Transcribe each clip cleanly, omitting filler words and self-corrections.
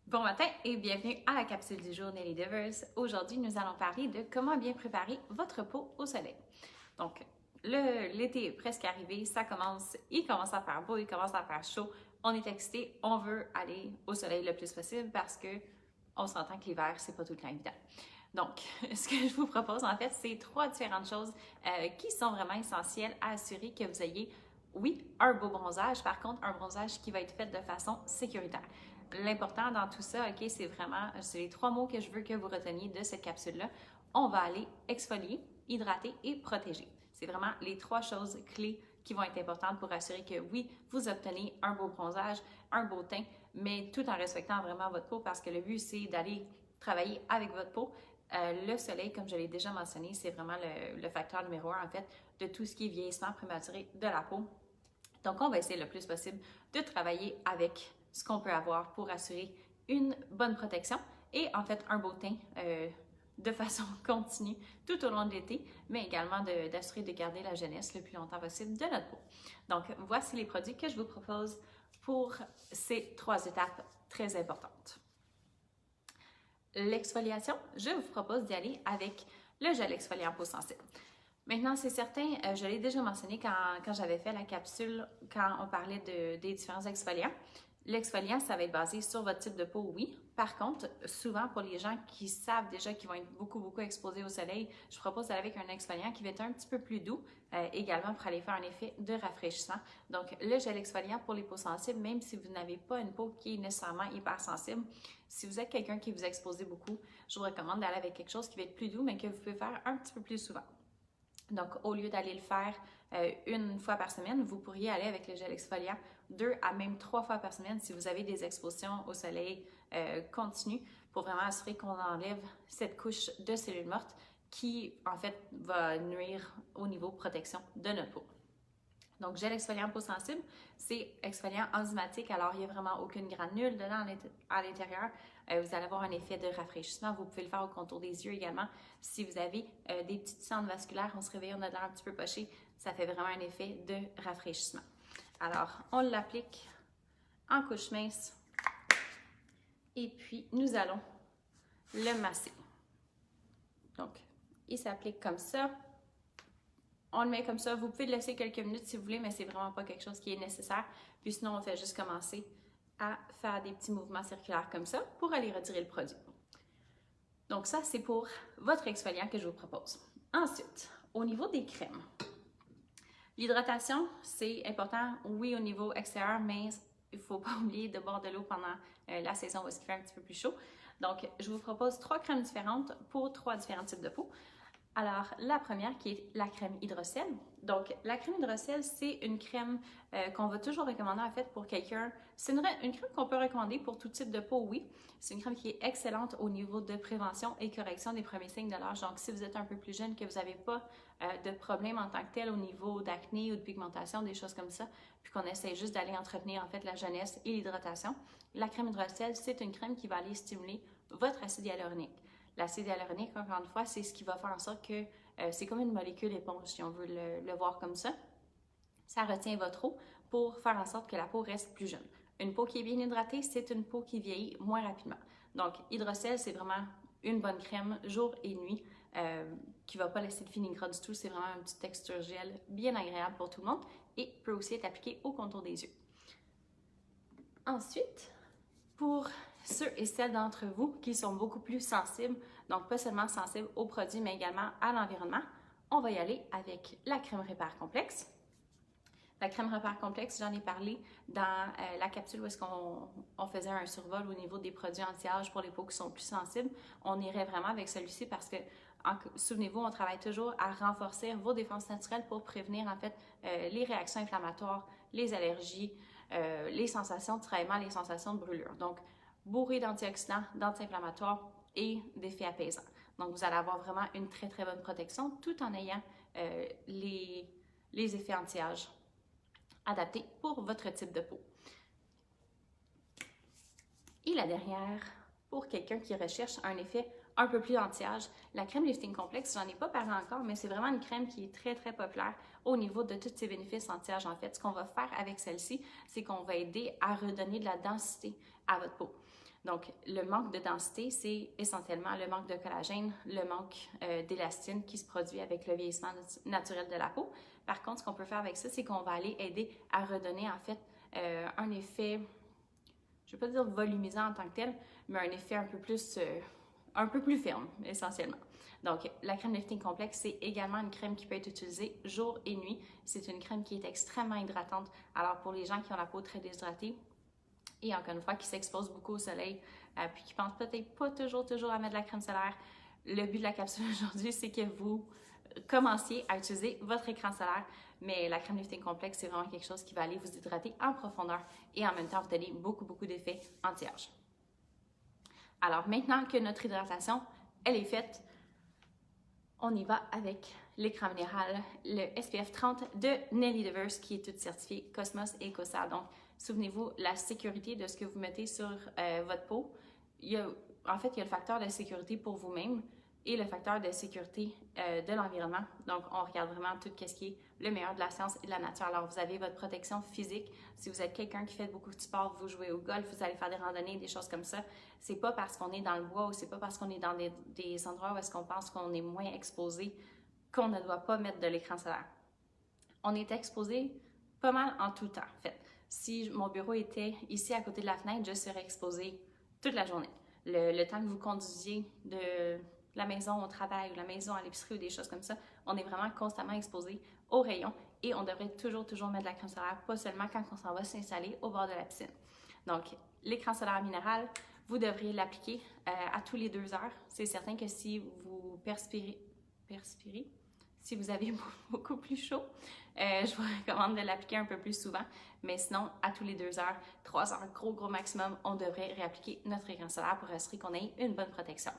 Bon matin et bienvenue à la capsule du jour Nelly Devers. Aujourd'hui, nous allons parler de comment bien préparer votre peau au soleil. Donc, l'été est presque arrivé, il commence à faire beau, il commence à faire chaud. On est excité, on veut aller au soleil le plus possible parce que on s'entend que l'hiver, c'est pas tout le temps évident. Donc, ce que je vous propose en fait, c'est 3 différentes choses qui sont vraiment essentielles à assurer que vous ayez, oui, un beau bronzage, par contre, un bronzage qui va être fait de façon sécuritaire. L'important dans tout ça, OK, c'est les 3 mots que je veux que vous reteniez de cette capsule-là. On va aller exfolier, hydrater et protéger. C'est vraiment les 3 choses clés qui vont être importantes pour assurer que oui, vous obtenez un beau bronzage, un beau teint, mais tout en respectant vraiment votre peau parce que le but, c'est d'aller travailler avec votre peau. Le soleil, comme je l'ai déjà mentionné, c'est vraiment le facteur numéro 1 en fait de tout ce qui est vieillissement prématuré de la peau. Donc, on va essayer le plus possible de travailler avec ce qu'on peut avoir pour assurer une bonne protection et en fait un beau teint de façon continue tout au long de l'été, mais également d'assurer de garder la jeunesse le plus longtemps possible de notre peau. Donc, voici les produits que je vous propose pour ces 3 étapes très importantes. L'exfoliation, je vous propose d'y aller avec le gel exfoliant peau sensible. Maintenant, c'est certain, je l'ai déjà mentionné quand j'avais fait la capsule, quand on parlait des différents exfoliants. L'exfoliant, ça va être basé sur votre type de peau, oui. Par contre, souvent, pour les gens qui savent déjà qu'ils vont être beaucoup exposés au soleil, je propose d'aller avec un exfoliant qui va être un petit peu plus doux, également pour aller faire un effet de rafraîchissement. Donc, le gel exfoliant pour les peaux sensibles, même si vous n'avez pas une peau qui est nécessairement hypersensible, si vous êtes quelqu'un qui vous expose beaucoup, je vous recommande d'aller avec quelque chose qui va être plus doux, mais que vous pouvez faire un petit peu plus souvent. Donc, au lieu d'aller le faire une fois par semaine, vous pourriez aller avec le gel exfoliant 2 à même 3 fois par semaine si vous avez des expositions au soleil continues pour vraiment assurer qu'on enlève cette couche de cellules mortes qui, en fait, va nuire au niveau protection de notre peau. Donc, gel exfoliant peau sensible, c'est exfoliant enzymatique, alors il n'y a vraiment aucune granule dedans à l'intérieur. Vous allez avoir un effet de rafraîchissement. Vous pouvez le faire au contour des yeux également. Si vous avez des petites cendres vasculaires, on se réveille, on a l'air un petit peu poché, ça fait vraiment un effet de rafraîchissement. Alors, on l'applique en couche mince et puis nous allons le masser. Donc, il s'applique comme ça. On le met comme ça. Vous pouvez le laisser quelques minutes si vous voulez, mais c'est vraiment pas quelque chose qui est nécessaire. Puis sinon, on fait juste commencer à faire des petits mouvements circulaires comme ça pour aller retirer le produit. Donc ça, c'est pour votre exfoliant que je vous propose. Ensuite, au niveau des crèmes, l'hydratation, c'est important, oui, au niveau extérieur, mais il ne faut pas oublier de boire de l'eau pendant la saison où il fait un petit peu plus chaud. Donc, je vous propose 3 crèmes différentes pour 3 différents types de peau. Alors, la première qui est la crème hydrocèle. Donc, la crème hydrocèle, c'est une crème qu'on va toujours recommander en fait pour quelqu'un. C'est une crème qu'on peut recommander pour tout type de peau, oui. C'est une crème qui est excellente au niveau de prévention et correction des premiers signes de l'âge. Donc, si vous êtes un peu plus jeune, que vous n'avez pas de problème en tant que tel au niveau d'acné ou de pigmentation, des choses comme ça, puis qu'on essaie juste d'aller entretenir en fait la jeunesse et l'hydratation, la crème hydrocèle, c'est une crème qui va aller stimuler votre acide hyaluronique. L'acide hyaluronique, encore une fois, c'est ce qui va faire en sorte que c'est comme une molécule éponge, si on veut le voir comme ça. Ça retient votre eau pour faire en sorte que la peau reste plus jeune. Une peau qui est bien hydratée, c'est une peau qui vieillit moins rapidement. Donc, hydrocèle, c'est vraiment une bonne crème jour et nuit qui ne va pas laisser de fini gras du tout. C'est vraiment une petite texture gel bien agréable pour tout le monde et peut aussi être appliquée au contour des yeux. Ensuite, pour ceux et celles d'entre vous qui sont beaucoup plus sensibles, donc pas seulement sensibles aux produits, mais également à l'environnement, on va y aller avec la crème Répare Complexe. La crème Répare Complexe, j'en ai parlé dans la capsule où est-ce qu'on faisait un survol au niveau des produits anti-âge pour les peaux qui sont plus sensibles. On irait vraiment avec celui-ci parce que, souvenez-vous, on travaille toujours à renforcer vos défenses naturelles pour prévenir en fait les réactions inflammatoires, les allergies, les sensations de tiraillement, les sensations de brûlure. Donc, bourré d'antioxydants, d'anti-inflammatoires et d'effets apaisants. Donc, vous allez avoir vraiment une très bonne protection tout en ayant les effets anti-âge adaptés pour votre type de peau. Et la dernière, pour quelqu'un qui recherche un effet un peu plus anti-âge, la crème Lifting Complexe, j'en ai pas parlé encore, mais c'est vraiment une crème qui est très populaire au niveau de tous ses bénéfices anti-âge. En fait, ce qu'on va faire avec celle-ci, c'est qu'on va aider à redonner de la densité à votre peau. Donc, le manque de densité, c'est essentiellement le manque de collagène, le manque d'élastine qui se produit avec le vieillissement naturel de la peau. Par contre, ce qu'on peut faire avec ça, c'est qu'on va aller aider à redonner en fait un effet, je ne vais pas dire volumisant en tant que tel, mais un effet un peu plus ferme, essentiellement. Donc, la crème lifting complexe, c'est également une crème qui peut être utilisée jour et nuit. C'est une crème qui est extrêmement hydratante. Alors, pour les gens qui ont la peau très déshydratée, et encore une fois, qui s'exposent beaucoup au soleil, puis qui pensent peut-être pas toujours à mettre de la crème solaire, le but de la capsule aujourd'hui, c'est que vous commenciez à utiliser votre écran solaire, mais la crème lifting complexe, c'est vraiment quelque chose qui va aller vous hydrater en profondeur et en même temps vous donner beaucoup d'effets anti-âge. Alors maintenant que notre hydratation, elle est faite, on y va avec l'écran minéral, le SPF 30 de Nelly Devers, qui est toute certifiée Cosmos et Ecosa. Donc, souvenez-vous, la sécurité de ce que vous mettez sur votre peau, il y a le facteur de sécurité pour vous-même et le facteur de sécurité de l'environnement. Donc, on regarde vraiment tout ce qui est le meilleur de la science et de la nature. Alors, vous avez votre protection physique. Si vous êtes quelqu'un qui fait beaucoup de sport, vous jouez au golf, vous allez faire des randonnées, des choses comme ça, c'est pas parce qu'on est dans le bois ou c'est pas parce qu'on est dans des endroits où est-ce qu'on pense qu'on est moins exposé qu'on ne doit pas mettre de l'écran solaire. On est exposé pas mal en tout temps, en fait. Si mon bureau était ici à côté de la fenêtre, je serais exposée toute la journée. Le temps que vous conduisiez de la maison au travail ou la maison à l'épicerie ou des choses comme ça, on est vraiment constamment exposé aux rayons et on devrait toujours mettre de la crème solaire, pas seulement quand on s'en va s'installer au bord de la piscine. Donc, l'écran solaire minéral, vous devriez l'appliquer à tous les 2 heures. C'est certain que si vous perspirez, si vous avez beaucoup plus chaud, je vous recommande de l'appliquer un peu plus souvent. Mais sinon, à tous les 2 heures, 3 heures, gros maximum, on devrait réappliquer notre écran solaire pour assurer qu'on ait une bonne protection.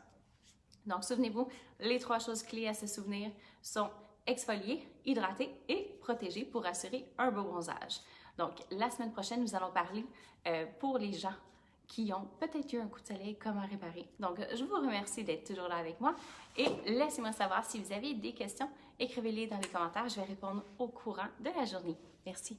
Donc, souvenez-vous, les 3 choses clés à se souvenir sont exfolier, hydrater et protéger pour assurer un beau bronzage. Donc, la semaine prochaine, nous allons parler pour les gens qui ont peut-être eu un coup de soleil, comment réparer. Donc, je vous remercie d'être toujours là avec moi et laissez-moi savoir si vous avez des questions. Écrivez-les dans les commentaires, je vais répondre au courant de la journée. Merci.